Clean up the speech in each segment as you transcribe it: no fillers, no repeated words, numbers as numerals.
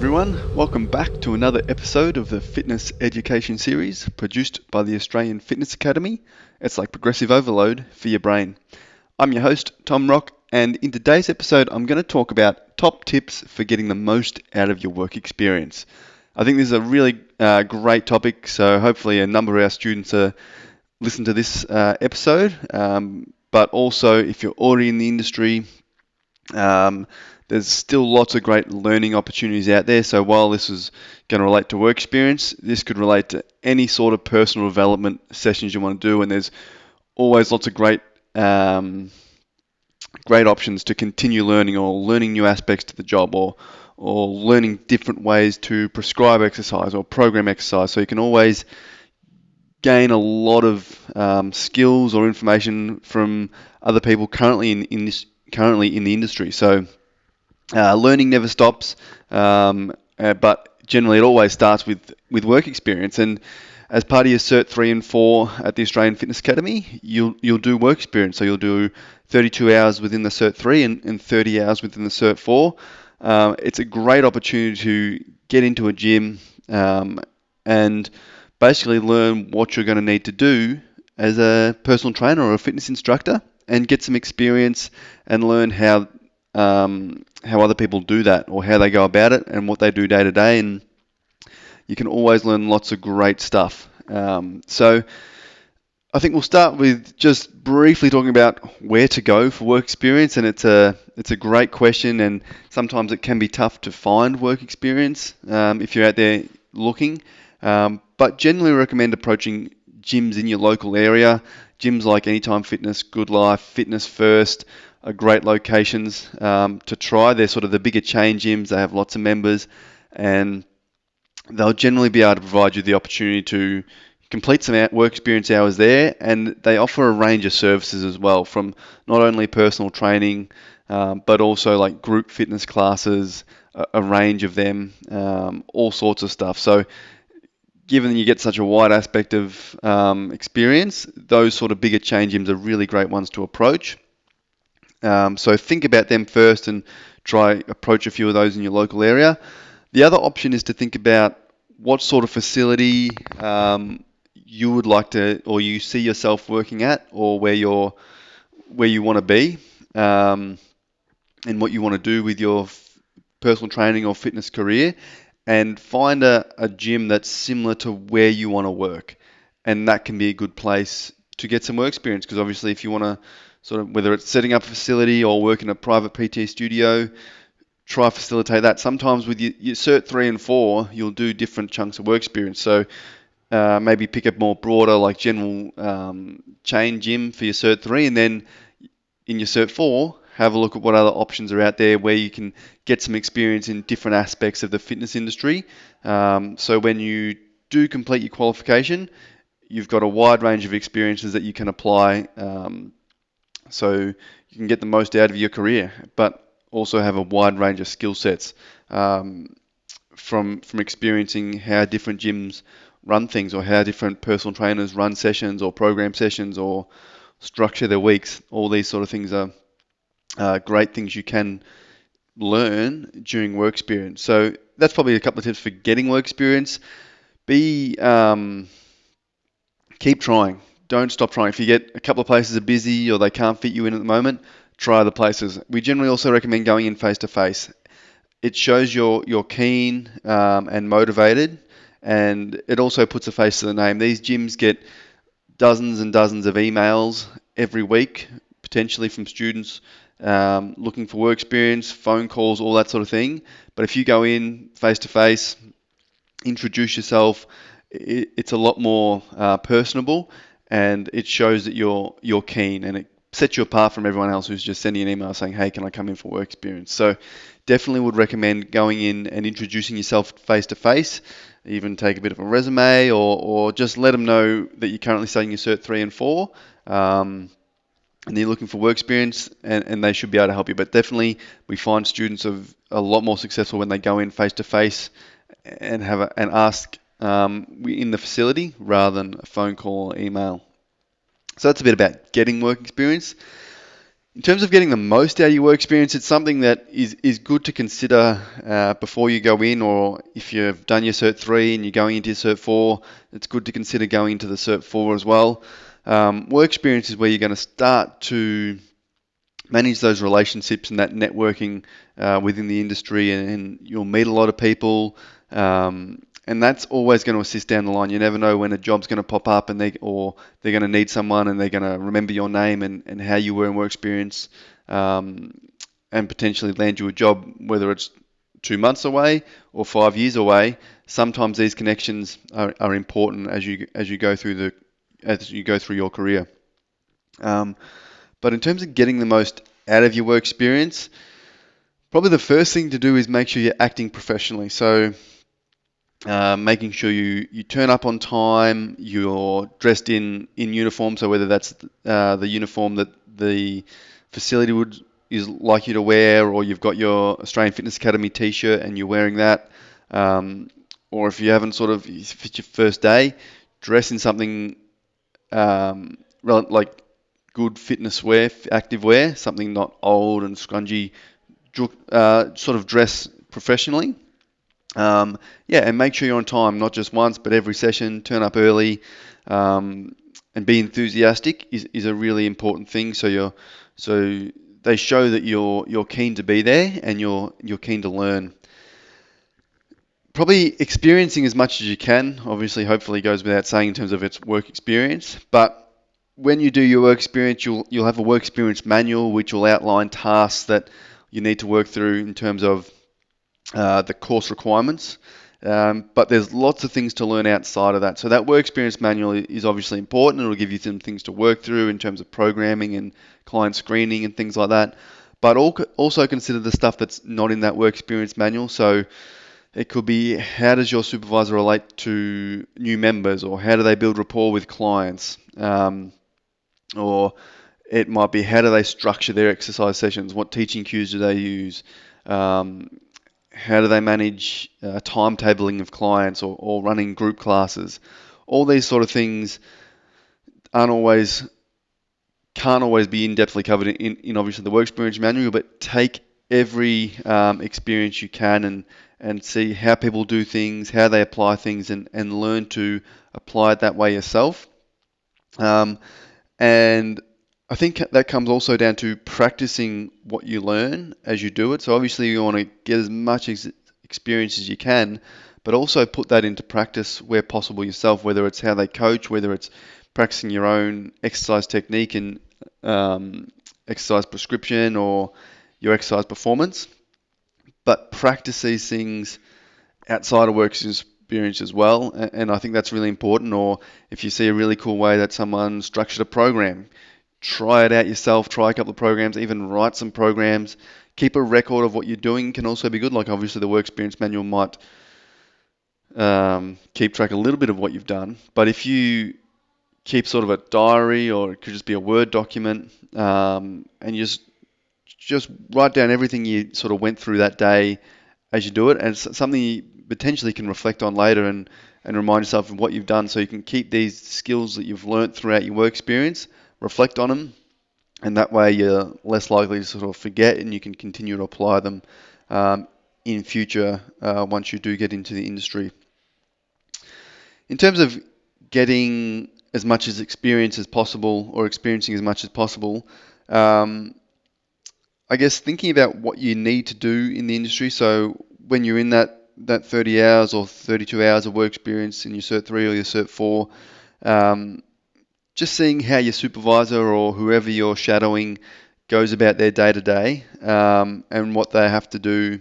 everyone, welcome back to another episode of the Fitness Education Series produced by the Australian Fitness Academy. It's like progressive overload for your brain. I'm your host, Tom Rock, and in today's episode I'm going to talk about top tips for getting the most out of your work experience. I think this is a really great topic, so hopefully a number of our students listen to this episode, but also if you're already in the industry, there's still lots of great learning opportunities out there. So while this is going to relate to work experience, this could relate to any sort of personal development sessions you want to do. And there's always lots of great options to continue learning or learning new aspects to the job or learning different ways to prescribe exercise or program exercise. So you can always gain a lot of skills or information from other people currently in the industry. So learning never stops, but generally it always starts with work experience. And as part of your Cert 3 and 4 at the Australian Fitness Academy, you'll do work experience. So you'll do 32 hours within the Cert 3 and 30 hours within the Cert 4. It's a great opportunity to get into a gym and basically learn what you're going to need to do as a personal trainer or a fitness instructor and get some experience and learn how other people do that or how they go about it and what they do day to day. And you can always learn lots of great stuff. So I think we'll start with just briefly talking about where to go for work experience. And it's a great question, and sometimes it can be tough to find work experience if you're out there looking. But generally recommend approaching gyms in your local area. Gyms like Anytime Fitness, Good Life, Fitness First are great locations to try. They're sort of the bigger chain gyms. They have lots of members, and they'll generally be able to provide you the opportunity to complete some work experience hours there. And they offer a range of services as well, from not only personal training, but also like group fitness classes, a range of them, all sorts of stuff. So given you get such a wide aspect of experience, those sort of bigger chain gyms are really great ones to approach. So think about them first and try approach a few of those in your local area. The other option is to think about what sort of facility you would like to, or you see yourself working at, or where you want to be, and what you want to do with your personal training or fitness career, and find a gym that's similar to where you want to work. And that can be a good place to get some work experience, because obviously if you want to sort of, whether it's setting up a facility or work in a private PT studio, try facilitate that. Sometimes with your Cert 3 and 4, you'll do different chunks of work experience. So maybe pick up more broader, like general chain gym for your Cert 3, and then in your Cert 4, have a look at what other options are out there where you can get some experience in different aspects of the fitness industry. So when you do complete your qualification, you've got a wide range of experiences that you can apply, so you can get the most out of your career, but also have a wide range of skill sets from experiencing how different gyms run things, or how different personal trainers run sessions or program sessions or structure their weeks. All these sort of things are great things you can learn during work experience. So that's probably a couple of tips for getting work experience. Keep trying. Don't stop trying. If you get a couple of places are busy or they can't fit you in at the moment, try other places. We generally also recommend going in face to face. It shows you're keen and motivated, and it also puts a face to the name. These gyms get dozens and dozens of emails every week, potentially from students looking for work experience, phone calls, all that sort of thing. But if you go in face to face, introduce yourself, it's a lot more personable, and it shows that you're keen, and it sets you apart from everyone else who's just sending an email saying, hey, can I come in for work experience? So definitely would recommend going in and introducing yourself face to face. Even take a bit of a resume, or just let them know that you're currently studying your Cert 3 and 4, and you're looking for work experience, and they should be able to help you. But definitely we find students are a lot more successful when they go in face to face and ask in the facility rather than a phone call or email. So that's a bit about getting work experience. In terms of getting the most out of your work experience, it's something that is good to consider before you go in, or if you've done your Cert 3 and you're going into your Cert 4, it's good to consider going into the Cert 4 as well. Work experience is where you're going to start to manage those relationships and that networking within the industry, and you'll meet a lot of people, and that's always going to assist down the line. You never know when a job's going to pop up, and they're going to need someone, and they're going to remember your name and how you were in work experience, and potentially land you a job, whether it's 2 months away or 5 years away. Sometimes these connections are important as you go through your career. But in terms of getting the most out of your work experience, probably the first thing to do is make sure you're acting professionally. So making sure you turn up on time, you're dressed in uniform, so whether that's the uniform that the facility is like you to wear, or you've got your Australian Fitness Academy t-shirt and you're wearing that, or if you haven't if it's your first day, dress in something like good fitness wear, active wear, something not old and scrungy, sort of dress professionally. And make sure you're on time, not just once, but every session. Turn up early, and be enthusiastic is a really important thing. So they show that you're keen to be there and you're keen to learn. Probably experiencing as much as you can. Obviously, hopefully, goes without saying in terms of its work experience, but when you do your work experience, you'll have a work experience manual which will outline tasks that you need to work through in terms of the course requirements. But there's lots of things to learn outside of that. So that work experience manual is obviously important. It'll give you some things to work through in terms of programming and client screening and things like that. But also consider the stuff that's not in that work experience manual. So it could be, how does your supervisor relate to new members, or how do they build rapport with clients? Or it might be, how do they structure their exercise sessions? What teaching cues do they use? How do they manage timetabling of clients, or running group classes? All these sort of things can't always be in-depthly covered in obviously the work experience manual, but take every experience you can and see how people do things, how they apply things, and learn to apply it that way yourself. And I think that comes also down to practicing what you learn as you do it. So obviously you want to get as much experience as you can, but also put that into practice where possible yourself, whether it's how they coach, whether it's practicing your own exercise technique and exercise prescription, or your exercise performance. But practice these things outside of work experience as well, and I think that's really important. Or if you see a really cool way that someone structured a program, try it out yourself, try a couple of programs, even write some programs. Keep a record of what you're doing can also be good. Like obviously the work experience manual might keep track a little bit of what you've done, but if you keep sort of a diary, or it could just be a Word document, and you just write down everything you sort of went through that day as you do it, and it's something you potentially can reflect on later and remind yourself of what you've done, so you can keep these skills that you've learnt throughout your work experience, reflect on them, and that way you're less likely to sort of forget, and you can continue to apply them in future once you do get into the industry. In terms of getting as much as experience as possible, or experiencing as much as possible, I guess thinking about what you need to do in the industry. So when you're in that 30 hours or 32 hours of work experience in your Cert 3 or your Cert 4, just seeing how your supervisor or whoever you're shadowing goes about their day-to-day, and what they have to do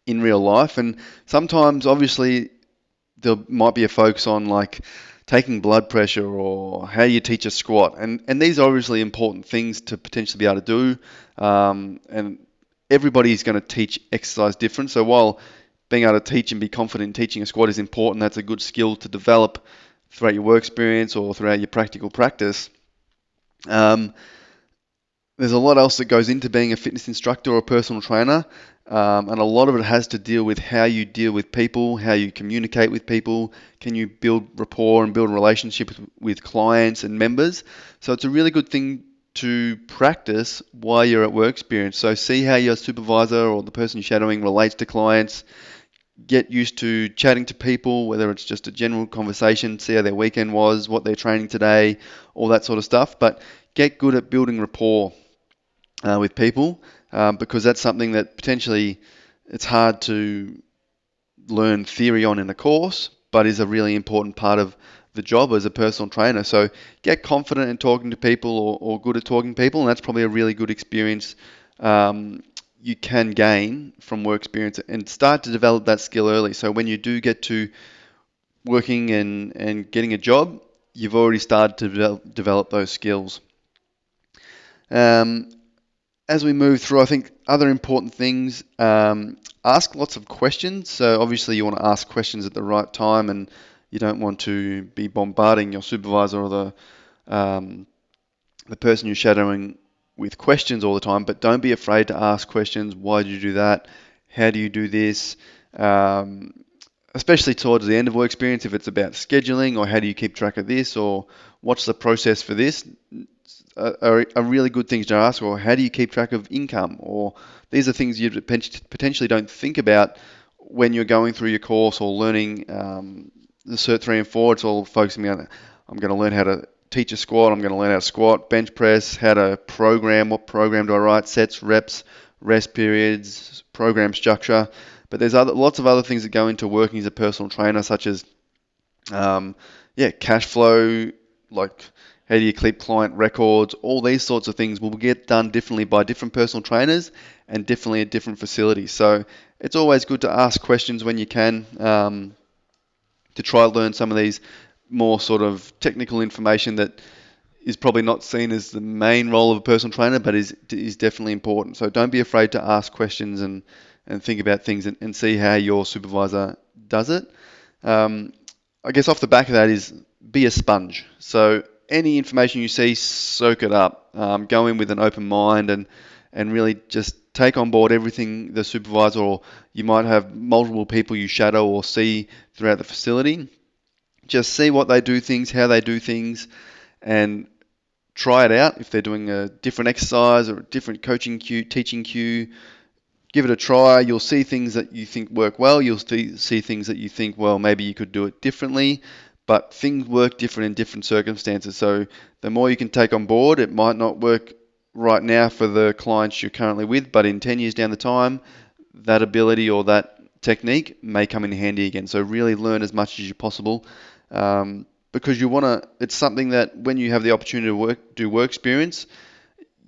in real life. And sometimes, obviously, there might be a focus on like taking blood pressure, or how you teach a squat, and these are obviously important things to potentially be able to do, and everybody's going to teach exercise different. So while being able to teach and be confident in teaching a squat is important, that's a good skill to develop throughout your work experience or throughout your practical practice. There's a lot else that goes into being a fitness instructor or a personal trainer, and a lot of it has to deal with how you deal with people, how you communicate with people, can you build rapport and build a relationship with clients and members. So it's a really good thing to practice while you're at work experience. So see how your supervisor or the person you're shadowing relates to clients. Get used to chatting to people, whether it's just a general conversation, see how their weekend was, what they're training today, all that sort of stuff. But get good at building rapport with people, because that's something that potentially it's hard to learn theory on in a course, but is a really important part of the job as a personal trainer. So get confident in talking to people, or good at talking to people, and that's probably a really good experience you can gain from work experience, and start to develop that skill early. So when you do get to working and getting a job, you've already started to develop those skills. Um, as we move through, I think other important things, ask lots of questions. So obviously you want to ask questions at the right time, and you don't want to be bombarding your supervisor or the person you're shadowing with questions all the time. But don't be afraid to ask questions. Why did you do that? How do you do this? Especially towards the end of work experience, if it's about scheduling, or how do you keep track of this, or what's the process for this, are really good things to ask. Or how do you keep track of income? Or these are things you potentially don't think about when you're going through your course or learning the Cert 3 and 4. It's all focusing on, I'm going to learn how to teach a squat, I'm going to learn how to squat, bench press, how to program, what program do I write, sets, reps, rest periods, program structure. But there's lots of other things that go into working as a personal trainer, such as cash flow, like how do you keep client records. All these sorts of things will get done differently by different personal trainers and differently at different facilities. So it's always good to ask questions when you can, to try to learn some of these more sort of technical information that is probably not seen as the main role of a personal trainer, but is definitely important. So don't be afraid to ask questions and think about things, and see how your supervisor does it. I guess off the back of that is be a sponge. So any information you see, soak it up. Go in with an open mind, and really just take on board everything the supervisor, or you might have multiple people you shadow or see throughout the facility. Just see what they do things, how they do things, and try it out. If they're doing a different exercise or a different coaching cue, teaching cue, give it a try. You'll see things that you think work well. You'll see things that you think, well, maybe you could do it differently. But things work different in different circumstances. So the more you can take on board, it might not work right now for the clients you're currently with, but in 10 years down the time, that ability or that technique may come in handy again. So really learn as much as you possible, because you want to. It's something that when you have the opportunity to do work experience,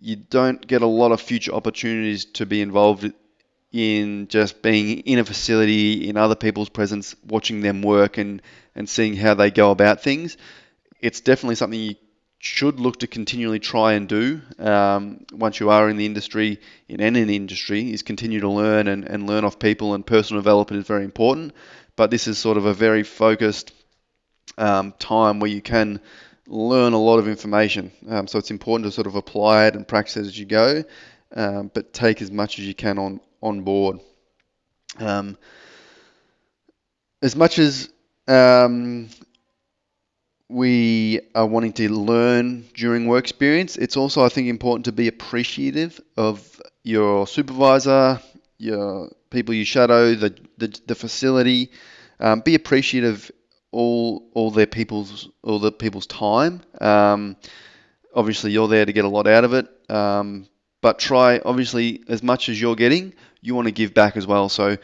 you don't get a lot of future opportunities to be involved in just being in a facility in other people's presence, watching them work and seeing how they go about things. It's definitely something you should look to continually try and do once you are in the industry, in any industry, is continue to learn and learn off people, and personal development is very important. But this is sort of a very focused time where you can learn a lot of information. So it's important to sort of apply it and practice it as you go, but take as much as you can on board. As much as we are wanting to learn during work experience, it's also, I think, important to be appreciative of your supervisor, your people you shadow, the facility. Be appreciative all the people's time. Obviously, you're there to get a lot out of it, but try, obviously, as much as you're getting, you want to give back as well. So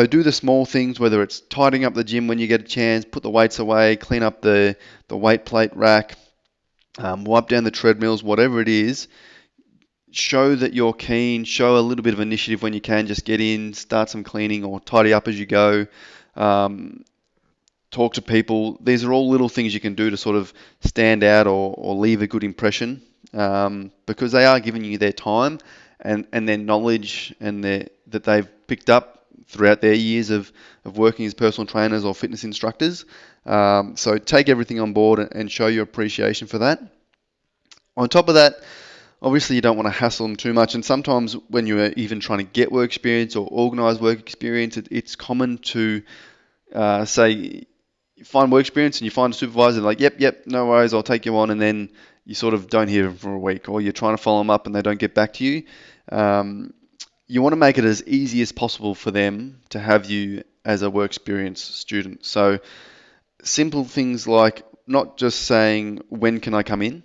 do the small things, whether it's tidying up the gym when you get a chance, put the weights away, clean up the weight plate rack, wipe down the treadmills, whatever it is. Show that you're keen, show a little bit of initiative when you can. Just get in, start some cleaning, or tidy up as you go. Talk to people. These are all little things you can do to sort of stand out or leave a good impression, because they are giving you their time and their knowledge that they've picked up throughout their years of working as personal trainers or fitness instructors. So take everything on board and show your appreciation for that. On top of that, obviously you don't want to hassle them too much, and sometimes when you're even trying to get work experience or organise work experience, it's common to say you find work experience and you find a supervisor like, yep, no worries, I'll take you on, and then you sort of don't hear them for a week, or you're trying to follow them up and they don't get back to you. You want to make it as easy as possible for them to have you as a work experience student. So simple things like not just saying, when can I come in?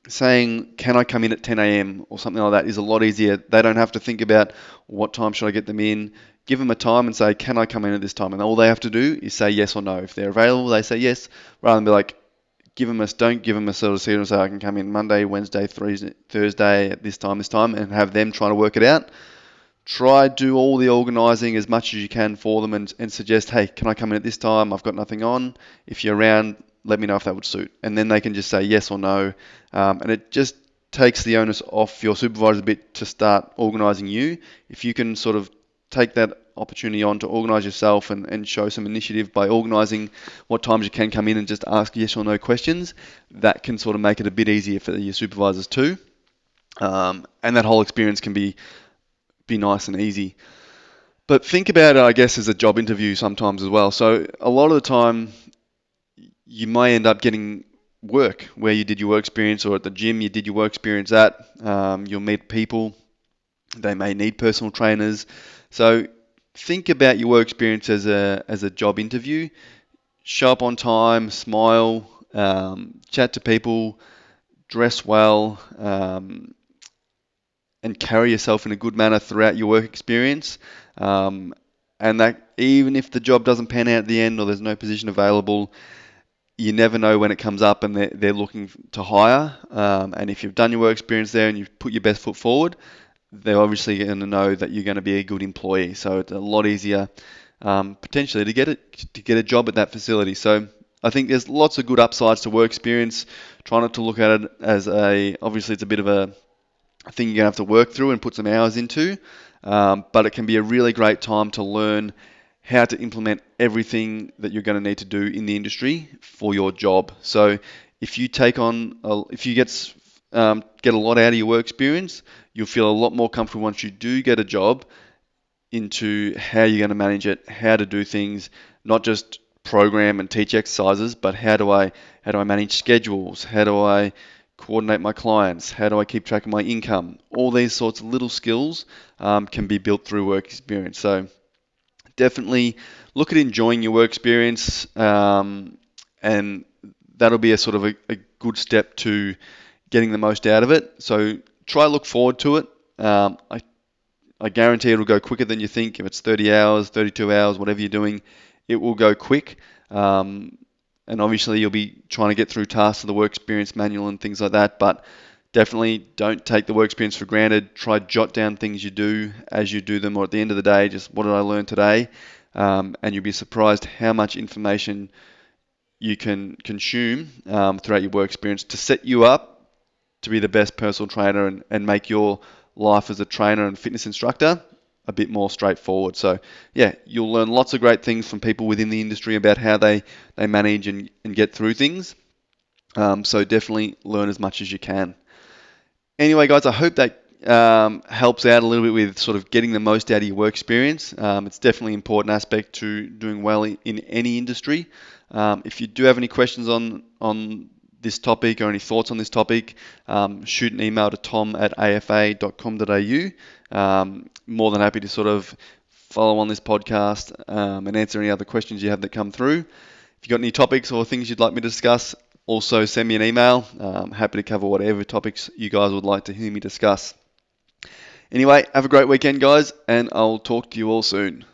Saying, can I come in at 10 a.m. or something like that is a lot easier. They don't have to think about what time should I get them in. Give them a time and say, can I come in at this time? And all they have to do is say yes or no. If they're available, they say yes, rather than be like, don't give them a sort of signal and say, I can come in Monday, Wednesday, Thursday at this time, and have them trying to work it out. Try do all the organising as much as you can for them and suggest, hey, can I come in at this time? I've got nothing on. If you're around, let me know if that would suit. And then they can just say yes or no. And it just takes the onus off your supervisor a bit to start organising you. If you can sort of take that opportunity on to organise yourself and show some initiative by organising what times you can come in and just ask yes or no questions, that can sort of make it a bit easier for your supervisors too. And that whole experience can be nice and easy. But think about it, I guess, as a job interview sometimes as well. So a lot of the time, you may end up getting work where you did your work experience, or at the gym you did your work experience at. You'll meet people. They may need personal trainers. So think about your work experience as a job interview. Show up on time, smile, chat to people, dress well, and carry yourself in a good manner throughout your work experience. And that even if the job doesn't pan out at the end or there's no position available, you never know when it comes up and they're looking to hire. And if you've done your work experience there and you've put your best foot forward, they're obviously going to know that you're going to be a good employee. So it's a lot easier potentially to get a job at that facility. So I think there's lots of good upsides to work experience. Try not to look at it as obviously it's a bit of a thing you're going to have to work through and put some hours into, but it can be a really great time to learn how to implement everything that you're going to need to do in the industry for your job. So if you get a lot out of your work experience, you'll feel a lot more comfortable once you do get a job into how you're going to manage it, how to do things, not just program and teach exercises, but how do I manage schedules? How do I coordinate my clients? How do I keep track of my income? All these sorts of little skills can be built through work experience. So definitely look at enjoying your work experience, and that'll be a sort of a good step to getting the most out of it. So try look forward to it. I guarantee it'll go quicker than you think. If it's 30 hours, 32 hours, whatever you're doing, it will go quick. And obviously you'll be trying to get through tasks of the work experience manual and things like that, but definitely don't take the work experience for granted. Try jot down things you do as you do them, or at the end of the day, just what did I learn today? And you'll be surprised how much information you can consume throughout your work experience to set you up to be the best personal trainer and make your life as a trainer and fitness instructor a bit more straightforward. So yeah, you'll learn lots of great things from people within the industry about how they manage and get through things. So definitely learn as much as you can. Anyway, guys, I hope that helps out a little bit with sort of getting the most out of your work experience. It's definitely an important aspect to doing well in any industry. If you do have any questions on this topic or any thoughts on this topic, shoot an email to tom@afa.com.au. More than happy to sort of follow on this podcast and answer any other questions you have that come through. If you've got any topics or things you'd like me to discuss, also send me an email. I'm happy to cover whatever topics you guys would like to hear me discuss. Anyway, have a great weekend, guys, and I'll talk to you all soon.